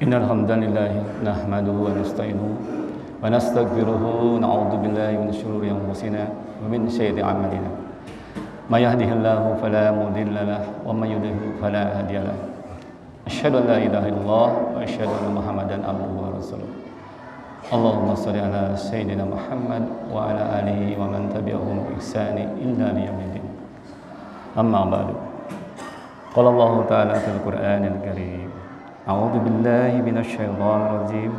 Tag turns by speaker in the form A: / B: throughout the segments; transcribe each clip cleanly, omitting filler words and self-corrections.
A: Innal hamdalillah nahmaduhu wa nasta'inuhu wa nastaghfiruhu na'udzu billahi min syururi anfusina wa min sayyiati a'malina. May yahdihillahu fala mudilla lahu wa may yudlil fala hadiya lahu. Asyhadu an la ilaha illallah wa asyhadu anna Muhammadan abduhu wa rasuluh. Allahumma shalli ala sayyidina Muhammad wa ala alihi wa man tabi'ahum bi ihsani illa yaumil Amma ba'du. Qala Allah ta'ala fil Qur'anil Karim. A'udzu billahi minasyaitonir rajim.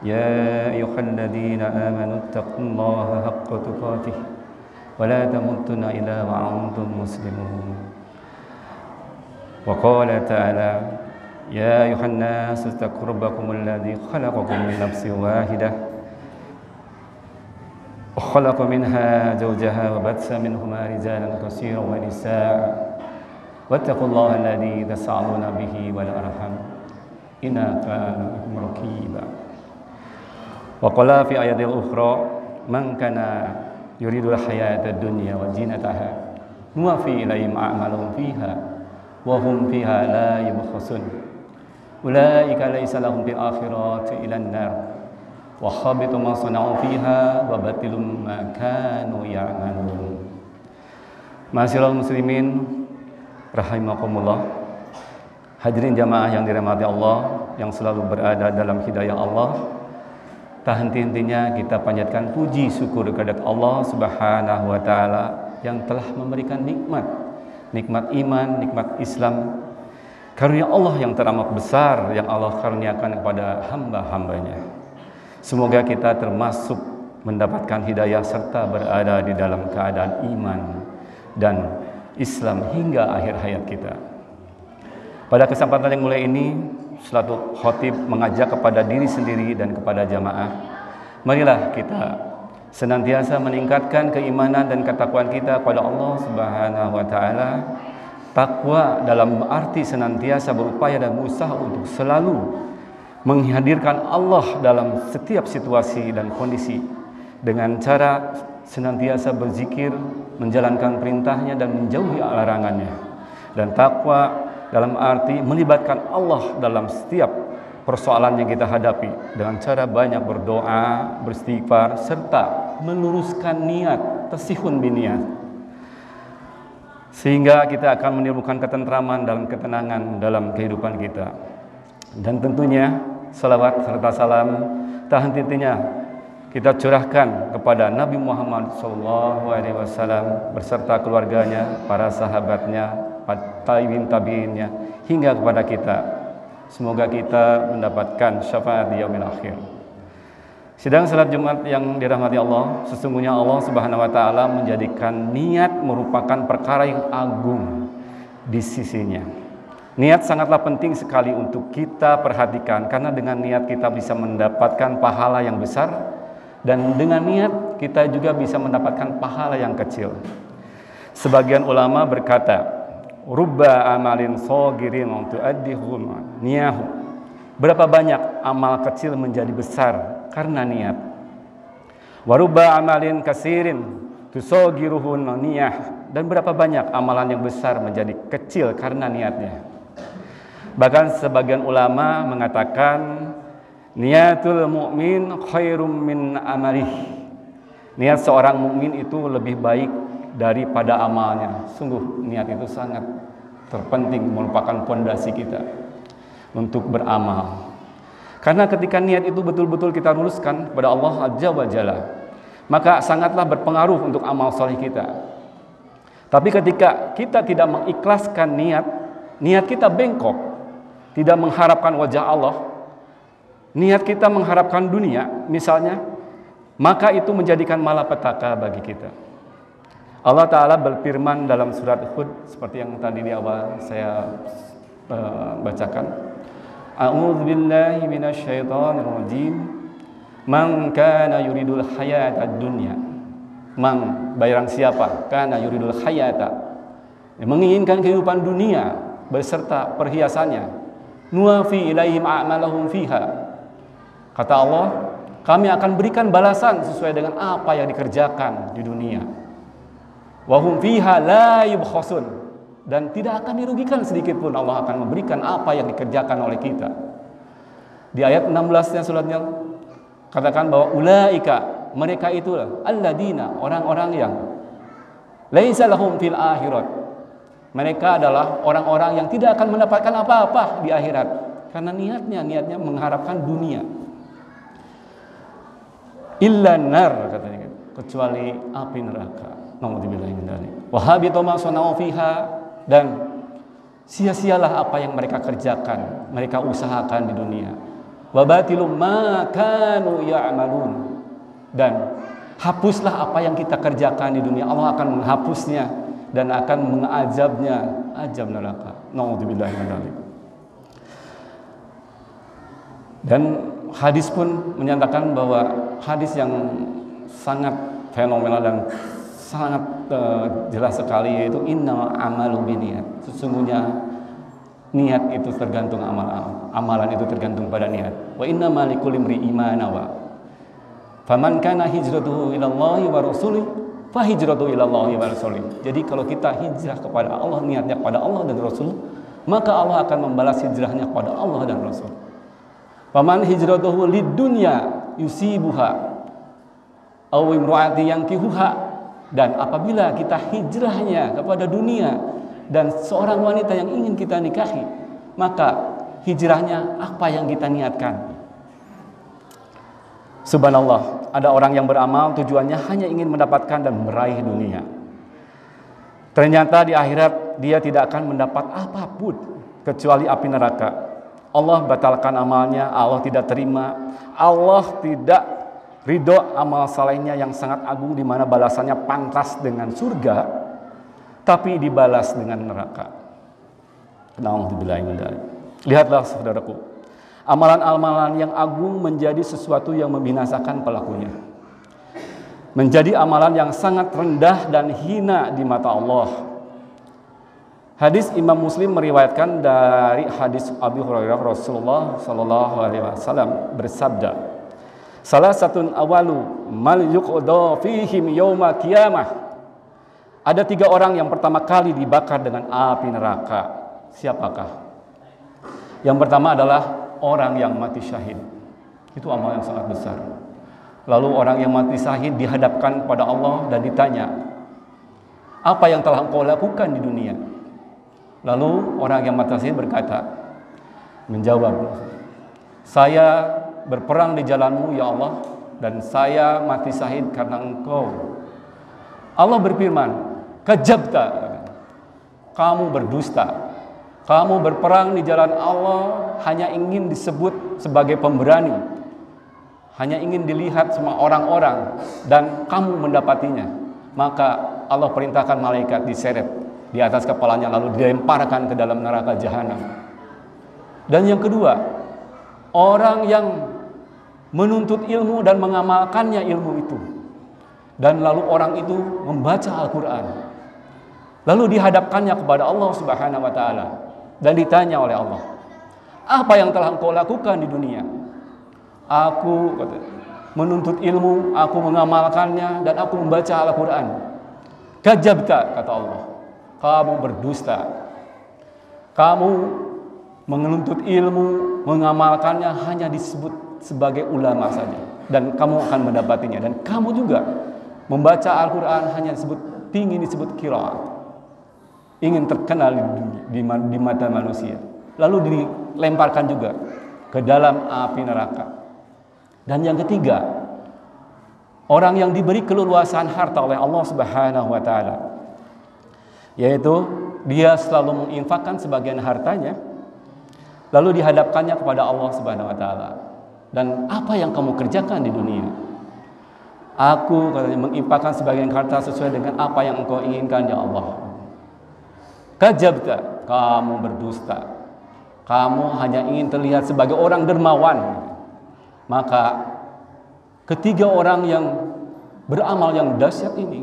A: Ya ayyuhalladzina amanu taqullaha haqqa tuqatih wa la tamutunna illa wa antum muslimun. Wa qala ta'ala ya ayyuhan nasu ittaqu rabbakumul ladzi khalaqakum min nafsin wahidah wa khalaqa minha zawjaha wa batsa minhuma rijalan katsiran wa nisaa'a wattaqullaha alladzi tasaaluna bihi wal arham inna kana raqiba. Wa qala fi ayatil ukhra man kana yuridul hayatad dunya wa zinataha nuwaffi ilaihim a'malahum fiha wa hum fiha la yubkhasun ulaika laysa lahum fil akhirati ilan nar wa khabitu ma sana'u fiha wa batilum ma kanu ya'malun. Ma'asyiral muslimin rahimakumullah, hadirin jamaah yang dirahmati Allah, yang selalu berada dalam hidayah Allah. Tak henti-hentinya kita panjatkan puji syukur kepada Allah Subhanahu wa taala yang telah memberikan nikmat iman, nikmat Islam. Karunia Allah yang teramat besar yang Allah karuniakan kepada hamba-hambanya. Semoga kita termasuk mendapatkan hidayah serta berada di dalam keadaan iman dan Islam hingga akhir hayat kita. Pada kesempatan yang mulia ini, selaku khotib mengajak kepada diri sendiri dan kepada jamaah, marilah kita senantiasa meningkatkan keimanan dan ketakwaan kita kepada Allah Subhanahu wa taala. Takwa dalam arti senantiasa berupaya dan berusaha untuk selalu menghadirkan Allah dalam setiap situasi dan kondisi dengan cara senantiasa berzikir, menjalankan perintahnya dan menjauhi larangannya. Dan takwa dalam arti melibatkan Allah dalam setiap persoalan yang kita hadapi dengan cara banyak berdoa, beristighfar, serta meluruskan niat, tasihun biniat, sehingga kita akan menimbulkan ketentraman dan ketenangan dalam kehidupan kita. Dan tentunya salawat serta salam tak henti-hentinya kita curahkan kepada Nabi Muhammad SAW beserta keluarganya, para sahabatnya, tabi'in-tabi'innya, hingga kepada kita. Semoga kita mendapatkan syafaat di yaumil akhir. Sidang salat Jumat yang dirahmati Allah, sesungguhnya Allah Subhanahu wa taala menjadikan niat merupakan perkara yang agung di sisinya. Niat sangatlah penting sekali untuk kita perhatikan, karena dengan niat kita bisa mendapatkan pahala yang besar, dan dengan niat kita juga bisa mendapatkan pahala yang kecil. Sebagian ulama berkata, rubba amalin shagirin tu'addihu niyahu. Berapa banyak amal kecil menjadi besar karena niat. Wa rubba amalin kasirin tusagiruhu niyah. Dan berapa banyak amalan yang besar menjadi kecil karena niatnya. Bahkan sebagian ulama mengatakan niatul mu'min khairum min amalih. Niat seorang mukmin itu lebih baik daripada amalnya. Sungguh niat itu sangat terpenting, merupakan fondasi kita untuk beramal. Karena ketika niat itu betul-betul kita luruskan kepada Allah Azza wa Jalla, maka sangatlah berpengaruh untuk amal soleh kita. Tapi ketika kita tidak mengikhlaskan niat kita bengkok, tidak mengharapkan wajah Allah, niat kita mengharapkan dunia misalnya, maka itu menjadikan malapetaka bagi kita. Allah Ta'ala berfirman dalam surat Hud seperti yang tadi di awal saya bacakan. A'udzu billahi minasyaitonir rajim. Man kana yuridul hayatad dunya. Man, barang siapa kana yuridul hayata, menginginkan kehidupan dunia beserta perhiasannya, nuwafi ilaihim a'malahum fiha. Kata Allah, kami akan berikan balasan sesuai dengan apa yang dikerjakan di dunia. Wahum fiha la yubkhasun, dan tidak akan dirugikan sedikit pun. Allah akan memberikan apa yang dikerjakan oleh kita. Di ayat 16-nya suratnya katakan bahwa ulaika, mereka itulah alladzina, orang-orang yang laisa lahum fil akhirat. Mereka adalah orang-orang yang tidak akan mendapatkan apa-apa di akhirat karena niatnya mengharapkan dunia. Illa nar, katanya, kecuali api neraka. Nauzubillahi min dzalik. Wa habita ma sana'u fiha, dan sia-sialah apa yang mereka kerjakan, mereka usahakan di dunia. Wa batilum ma kanu ya'malun, dan hapuslah apa yang kita kerjakan di dunia. Allah akan menghapusnya dan akan mengazabnya azab neraka. Nauzubillahi min dzalik. Dan hadis pun menyatakan bahwa hadis yang sangat fenomenal dan sangat jelas sekali, yaitu innamal amalu binniyat. Sesungguhnya niat itu tergantung amalan itu tergantung pada niat. Wa innamal likulli imri'in ma nawa. Faman kana hijratuhu ilallahi wa rasulih fa hijratuhu ilallahi wa rasulih. Jadi kalau kita hijrah kepada Allah, niatnya kepada Allah dan Rasul, maka Allah akan membalas hijrahnya kepada Allah dan Rasul. Faman hijratuhu lidunya yusibuha aw imraati yankihuha, dan apabila kita hijrahnya kepada dunia dan seorang wanita yang ingin kita nikahi, maka hijrahnya apa yang kita niatkan. Subhanallah, ada orang yang beramal tujuannya hanya ingin mendapatkan dan meraih dunia. Ternyata di akhirat dia tidak akan mendapat apapun kecuali api neraka. Allah batalkan amalnya, Allah tidak terima, Allah tidak ridho amal salehnya yang sangat agung, di mana balasannya pantas dengan surga, tapi dibalas dengan neraka. Nauzubillahi min dzalik. Lihatlah saudaraku, amalan-amalan yang agung menjadi sesuatu yang membinasakan pelakunya, menjadi amalan yang sangat rendah dan hina di mata Allah. Hadis Imam Muslim meriwayatkan dari hadis Abu Hurairah, Rasulullah sallallahu alaihi wasallam bersabda, salah satu awalu mal yuqda fihim yauma qiyamah. Ada 3 orang yang pertama kali dibakar dengan api neraka. Siapakah? Yang pertama adalah orang yang mati syahid. Itu amal yang sangat besar. Lalu orang yang mati syahid dihadapkan kepada Allah dan ditanya, apa yang telah engkau lakukan di dunia? Lalu orang yang mati syahid menjawab, saya berperang di jalanmu ya Allah, dan saya mati syahid karena engkau. Allah berfirman, kadzabta, kamu berdusta. Kamu berperang di jalan Allah hanya ingin disebut sebagai pemberani, hanya ingin dilihat sama orang-orang, dan kamu mendapatinya. Maka Allah perintahkan malaikat diseret di atas kepalanya, lalu dilemparkan ke dalam neraka jahanam. Dan yang kedua, orang yang menuntut ilmu dan mengamalkannya ilmu itu, dan lalu orang itu membaca Al-Quran, lalu dihadapkannya kepada Allah Subhanahu wa Ta'ala dan ditanya oleh Allah, apa yang telah engkau lakukan di dunia? Aku menuntut ilmu, aku mengamalkannya, dan aku membaca Al-Quran. Kadzabta, kata Allah, kamu berdusta. Kamu menuntut ilmu, mengamalkannya hanya disebut sebagai ulama saja, dan kamu akan mendapatinya. Dan kamu juga membaca Al-Quran hanya ingin disebut qiraat, ingin terkenal di mata manusia, lalu dilemparkan juga ke dalam api neraka. Dan yang ketiga, orang yang diberi keleluasan harta oleh Allah Subhanahu wa Ta'ala, yaitu dia selalu menginfakkan sebagian hartanya, lalu dihadapkannya kepada Allah Subhanahu wa Ta'ala. Dan apa yang kamu kerjakan di dunia? Aku, katanya, menginfakkan sebagian harta sesuai dengan apa yang engkau inginkan ya Allah. Kadzabta, kamu berdusta. Kamu hanya ingin terlihat sebagai orang dermawan. Maka ketiga orang yang beramal yang dahsyat ini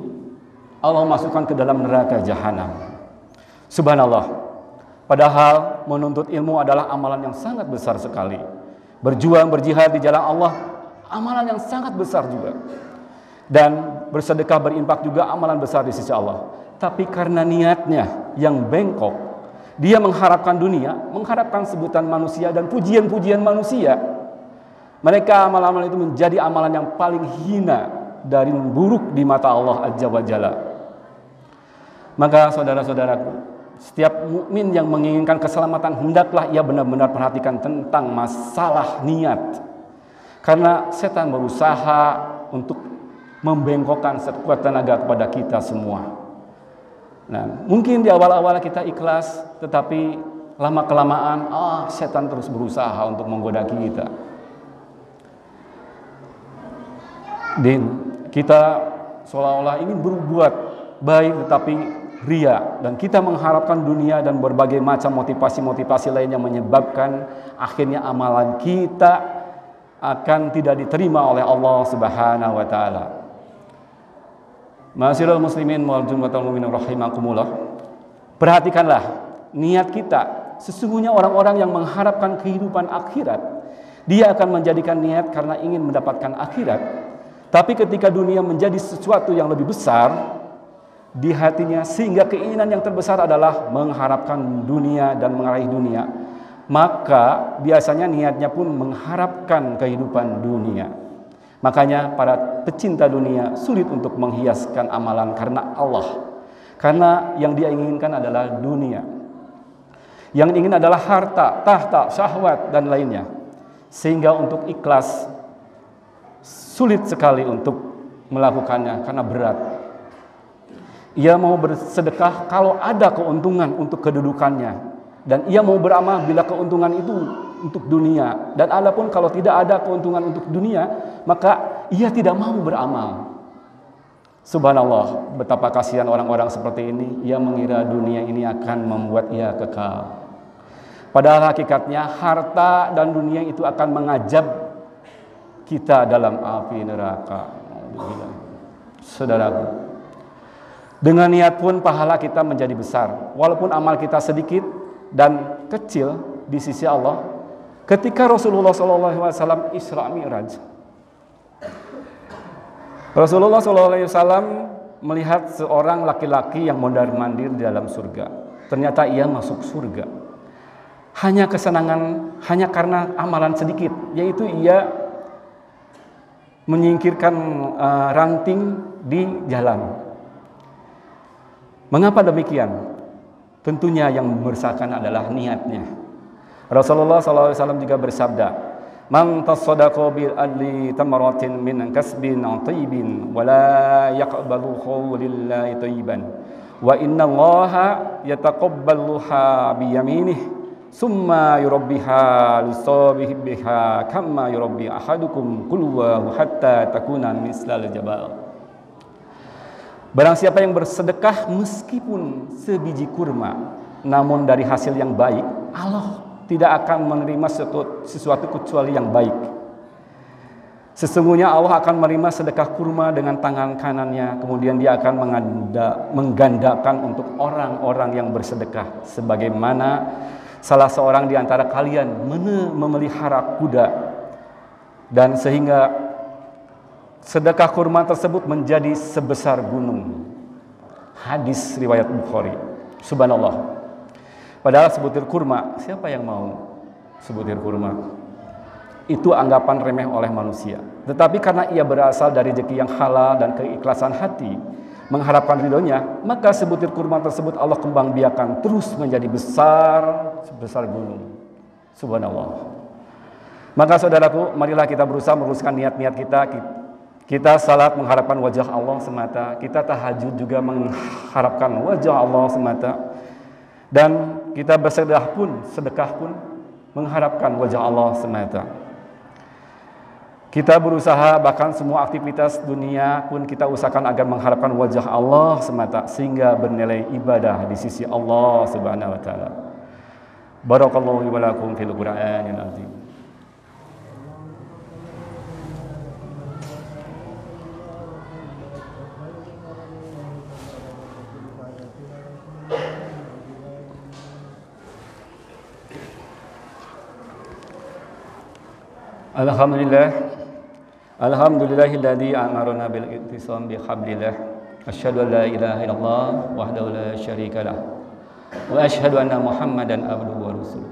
A: Allah masukkan ke dalam neraka jahanam. Subhanallah. Padahal menuntut ilmu adalah amalan yang sangat besar sekali. Berjuang, berjihad di jalan Allah, amalan yang sangat besar juga. Dan bersedekah, berinfak juga amalan besar di sisi Allah. Tapi karena niatnya yang bengkok, dia mengharapkan dunia, mengharapkan sebutan manusia dan pujian-pujian manusia, Mereka amal-amal itu menjadi amalan yang paling hina dari buruk di mata Allah Azza wa Jalla. Maka saudara-saudaraku, setiap mukmin yang menginginkan keselamatan hendaklah ia benar-benar perhatikan tentang masalah niat. Karena setan berusaha untuk membengkokkan sekuat tenaga kepada kita semua. Nah, mungkin di awal-awal kita ikhlas, tetapi lama-kelamaan setan terus berusaha untuk menggoda kita. Dan kita seolah-olah ingin berbuat baik tetapi ria, dan kita mengharapkan dunia dan berbagai macam motivasi-motivasi lain yang menyebabkan akhirnya amalan kita akan tidak diterima oleh Allah Subhanahu wa taala. Ma'asyiral muslimin wal jumlatul mu'minin rahimakumullah. Perhatikanlah niat kita. Sesungguhnya orang-orang yang mengharapkan kehidupan akhirat, dia akan menjadikan niat karena ingin mendapatkan akhirat. Tapi ketika dunia menjadi sesuatu yang lebih besar di hatinya, sehingga keinginan yang terbesar adalah mengharapkan dunia dan meraih dunia, maka biasanya niatnya pun mengharapkan kehidupan dunia. Makanya para pecinta dunia sulit untuk menghiaskan amalan karena Allah. Karena yang dia inginkan adalah dunia. Yang ingin adalah harta, tahta, syahwat, dan lainnya. Sehingga untuk ikhlas sulit sekali untuk melakukannya karena berat. Ia mau bersedekah kalau ada keuntungan untuk kedudukannya, dan ia mau beramal bila keuntungan itu untuk dunia. Dan adapun kalau tidak ada keuntungan untuk dunia, maka ia tidak mau beramal. Subhanallah, betapa kasihan orang-orang seperti ini. Ia mengira dunia ini akan membuat ia kekal. Padahal hakikatnya harta dan dunia itu akan mengajab kita dalam api neraka. Saudaraku, dengan niat pun pahala kita menjadi besar. Walaupun amal kita sedikit dan kecil di sisi Allah. Ketika Rasulullah SAW Isra Mi'raj, Rasulullah SAW melihat seorang laki-laki yang mondar-mandir di dalam surga. Ternyata ia masuk surga. Hanya kesenangan, hanya karena amalan sedikit, yaitu ia menyingkirkan ranting di jalan. Mengapa demikian? Tentunya yang meresahkan adalah niatnya. Rasulullah SAW juga bersabda, "Man tasaddaqa bil adli tamaratin min kasbin tayyibin wa la yaqbalu lillahi tayyiban wa inna Allaha yataqabbaluha bi yaminih summa yurabbiha lisabiha kama yurabbi ahadukum kulwahu hatta takuna mislal jabal." Barang siapa yang bersedekah meskipun sebiji kurma, namun dari hasil yang baik, Allah tidak akan menerima sesuatu kecuali yang baik. Sesungguhnya Allah akan menerima sedekah kurma dengan tangan kanannya, kemudian dia akan menggandakan untuk orang-orang yang bersedekah, sebagaimana salah seorang di antara kalian memelihara kuda, dan sehingga sedekah kurma tersebut menjadi sebesar gunung. Hadis riwayat Bukhari. Subhanallah. Padahal sebutir kurma, siapa yang mau sebutir kurma? Itu anggapan remeh oleh manusia. Tetapi karena ia berasal dari rezeki yang halal dan keikhlasan hati, mengharapkan ridhonya, maka sebutir kurma tersebut Allah kembang biakan terus menjadi besar sebesar gunung. Subhanallah. Maka saudaraku, marilah kita berusaha meluruskan niat-niat kita. Kita salat mengharapkan wajah Allah semata. Kita tahajud juga mengharapkan wajah Allah semata. Dan kita sedekah pun mengharapkan wajah Allah semata. Kita berusaha bahkan semua aktivitas dunia pun kita usahakan agar mengharapkan wajah Allah semata, sehingga bernilai ibadah di sisi Allah Subhanahu wa taala. Barakallahu wa lakum fil Qur'anil azim. Alhamdulillahilladzi amarna bil ittisam bi hablillah. Asyhadu an la ilaha illallah wahdahu la syarika lah. Wa asyhadu anna Muhammadan abduhu wa rasuluh.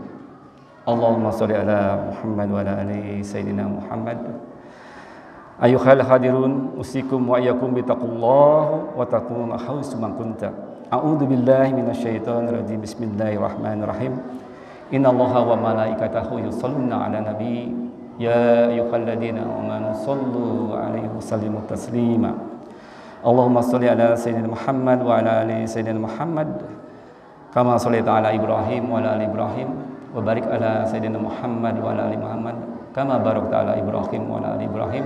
A: Allahumma sholli ala Muhammad wa ala ali sayyidina Muhammad. Ayuhal hadirun, usikum wa iyyakum bittaqullah wa taquna hausu man kunta. A'udzu billahi minasyaitonir rajim. Bismillahirrahmanirrahim. Innallaha wa malaikatahu yusholluna 'alan nabi. Ya ayyuhalladzina amanu shollu 'alaihi wa sallimu taslima. Allahumma sholli ala sayyidina Muhammad wa ala ali sayyidina Muhammad. Kama shallaita ala Ibrahim wa ala ali Ibrahim. Wa barik ala sayyidina Muhammad wa ala ali Muhammad. Kama barakta ala Ibrahim wa ala ali Ibrahim.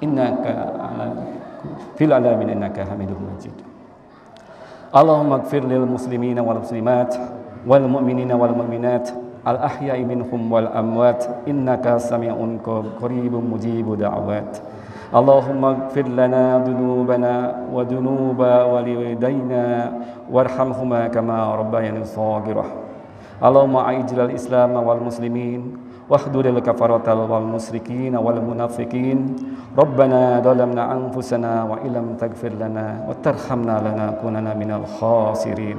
A: Innaka ala fil alamin innaka Hamidum Majid. Allahumma ighfir lil muslimina wal muslimat wal mu'minina wal mu'minat al ahya'i minhum wal amwat innaka sami'un qaribun mujibu da'awat. Allahumma ighfir lana dhunubana wa dhunuba walidayna warhamhuma kama rabbayani shaghirah. Allahumma a'ijlal islam wal muslimin wahduril kafaratal wal musyrikin wal munafiqin. Rabbana dhalamna anfusana wa illam taghfir lana wa tarhamna lanakunanna minal khasirin.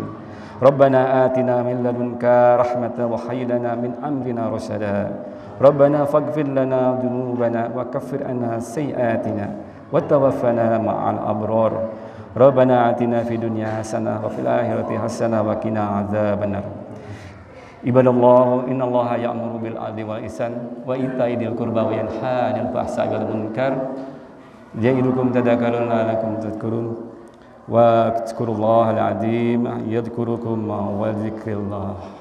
A: Rabbana atina min ladunka rahmatan wa hayyi lana min amrina rasyada. Rabbana faghfir lana dhunubana wa kaffir anna sayyi'atina wa tawaffana ma'al abrar. Rabbana atina fid dunya hasanah wa fil akhirati hasanah wa qina adzabannar. Ibadallah, innallaha ya'muru bil 'adli wal ihsan wa ita'i dzil qurba wa yanha 'anil fahsya'i wal munkar. Ya'idukum tadhakkarun la'allakum tadhkurun. Wa dzkurullahal 'azim yadhkurukum wa dzikrillah.